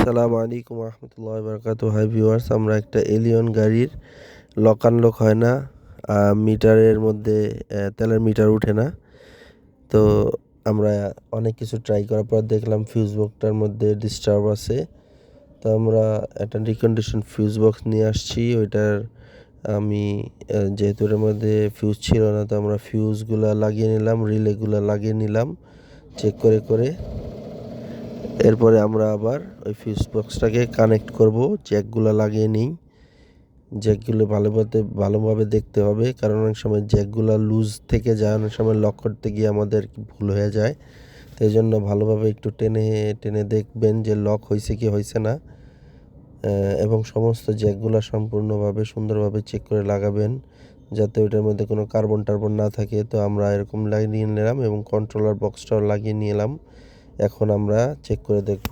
আসসালামু আলাইকুম রহমতুল্লাহ বারকাতু। Hi viewers, আমরা একটা এলিয়ন গাড়ির লক আনলক হয় না, মিটারের মধ্যে তেলের মিটার উঠে না। তো আমরা অনেক কিছু ট্রাই করার পর দেখলাম ফিউজ বক্সটার মধ্যে ডিস্টার্ব আছে। তো আমরা একটা রিকন্ডিশন ফিউজ বক্স নিয়ে আসছি। ওইটার আমি যেহেতু এর মধ্যে ফিউজ ছিল না, তো আমরা ফিউজগুলো লাগিয়ে নিলাম, রিলেগুলো লাগিয়ে নিলাম চেক করে করে। এরপরে আমরা আবার ওই ফিউজ বক্সটাকে কানেক্ট করব। জ্যাকগুলো লাগিয়ে নিই। জ্যাকগুলো ভালোভাবে দেখতে হবে, কারণ অনেক সময় জ্যাকগুলো লুজ থেকে যায়, অনেক সময় লক করতে গিয়ে আমাদের ভুল হয়ে যায়। তো এই জন্য ভালোভাবে একটু টেনে টেনে দেখবেন যে লক হয়েছে কি হয়েছে না, এবং সমস্ত জ্যাকগুলো সম্পূর্ণভাবে সুন্দরভাবে চেক করে লাগাবেন, যাতে ওইটার মধ্যে কোনো কার্বন টার্বন না থাকে। তো আমরা এরকম লাগিয়ে নিলাম এবং কন্ট্রোলার বক্সটাও লাগিয়ে নিলাম। এখন আমরা চেক করে দেখব।